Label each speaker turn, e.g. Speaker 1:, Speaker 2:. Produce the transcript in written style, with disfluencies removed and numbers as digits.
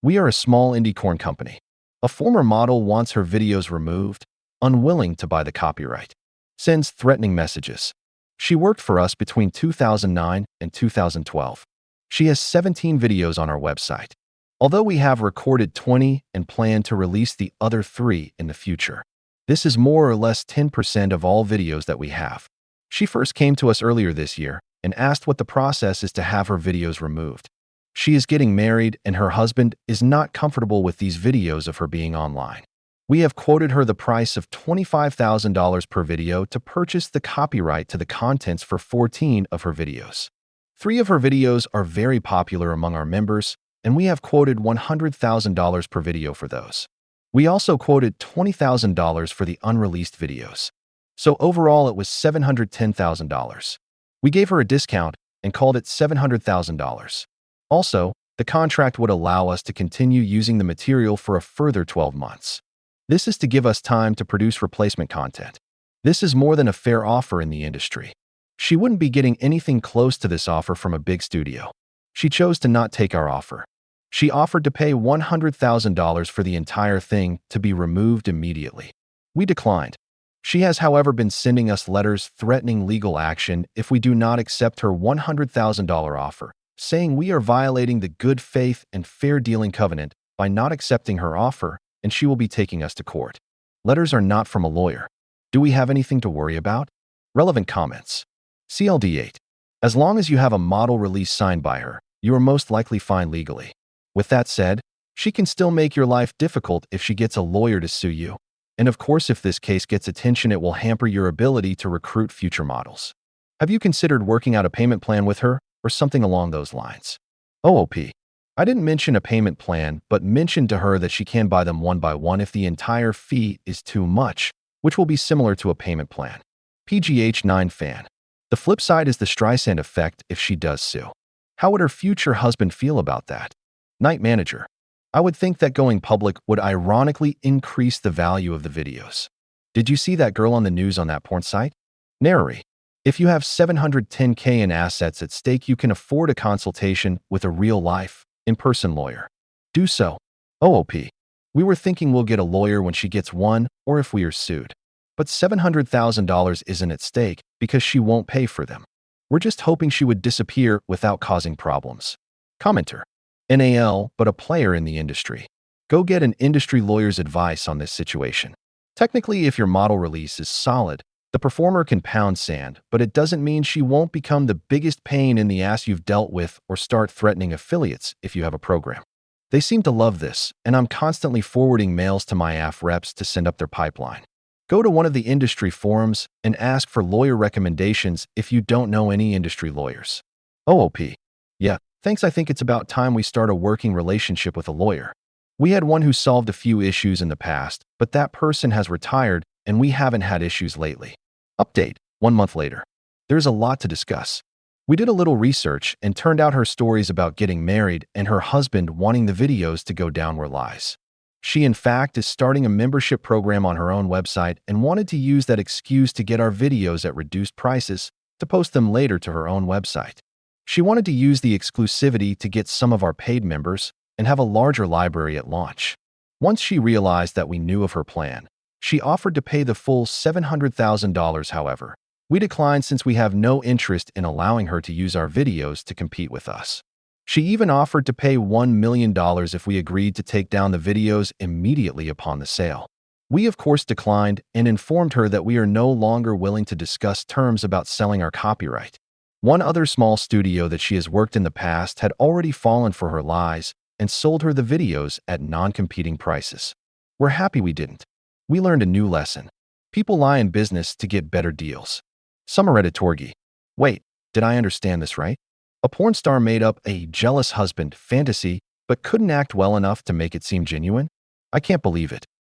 Speaker 1: We are a small indie corn company. A former model wants her videos removed, unwilling to buy the copyright. Sends threatening messages. She worked for us between 2009 and 2012. She has 17 videos on our website, although we have recorded 20 and plan to release the other 3 in the future. This is more or less 10% of all videos that we have. She first came to us earlier this year and asked what the process is to have her videos removed. She is getting married and her husband is not comfortable with these videos of her being online. We have quoted her the price of $25,000 per video to purchase the copyright to the contents for 14 of her videos. 3 of her videos are very popular among our members, and we have quoted $100,000 per video for those. We also quoted $20,000 for the unreleased videos. So overall, it was $710,000. We gave her a discount and called it $700,000. Also, the contract would allow us to continue using the material for a further 12 months. This is to give us time to produce replacement content. This is more than a fair offer in the industry. She wouldn't be getting anything close to this offer from a big studio. She chose to not take our offer. She offered to pay $100,000 for the entire thing to be removed immediately. We declined. She has, however, been sending us letters threatening legal action if we do not accept her $100,000 offer, saying we are violating the good faith and fair dealing covenant by not accepting her offer, and she will be taking us to court. Letters are not from a lawyer. Do we have anything to worry about? Relevant comments. CLD 8. As long as you have a model release signed by her, you are most likely fine legally. With that said, she can still make your life difficult if she gets a lawyer to sue you. And of course, if this case gets attention, it will hamper your ability to recruit future models. Have you considered working out a payment plan with her or something along those lines? OOP. I didn't mention a payment plan, but mentioned to her that she can buy them one by one if the entire fee is too much, which will be similar to a payment plan. PGH9 fan. The flip side is the Streisand effect if she does sue. How would her future husband feel about that? Night manager. I would think that going public would ironically increase the value of the videos. Did you see that girl on the news on that porn site? Narrary. If you have $710K in assets at stake, you can afford a consultation with a real-life, in-person lawyer. Do so. OOP. We were thinking we'll get a lawyer when she gets one or if we are sued. But $700,000 isn't at stake because she won't pay for them. We're just hoping she would disappear without causing problems. Commenter. NAL, but a player in the industry. Go get an industry lawyer's advice on this situation. Technically, if your model release is solid, the performer can pound sand, but it doesn't mean she won't become the biggest pain in the ass you've dealt with or start threatening affiliates if you have a program. They seem to love this, and I'm constantly forwarding mails to my AF reps to send up their pipeline. Go to one of the industry forums and ask for lawyer recommendations if you don't know any industry lawyers. OOP. Yeah, thanks. I think it's about time we start a working relationship with a lawyer. We had one who solved a few issues in the past, but that person has retired and we haven't had issues lately. Update, 1 month later. There's a lot to discuss. We did a little research and turned out her stories about getting married and her husband wanting the videos to go down were lies. She, in fact, is starting a membership program on her own website and wanted to use that excuse to get our videos at reduced prices to post them later to her own website. She wanted to use the exclusivity to get some of our paid members and have a larger library at launch. Once she realized that we knew of her plan, she offered to pay the full $700,000. However, we declined since we have no interest in allowing her to use our videos to compete with us. She even offered to pay $1 million if we agreed to take down the videos immediately upon the sale. We, of course, declined and informed her that we are no longer willing to discuss terms about selling our copyright. One other small studio that she has worked in the past had already fallen for her lies and sold her the videos at non-competing prices. We're happy we didn't. We learned a new lesson. People lie in business to get better deals. Summer Redditorgi. Wait, did I understand this right? A porn star made up a jealous husband fantasy but couldn't act well enough to make it seem genuine? I can't believe it.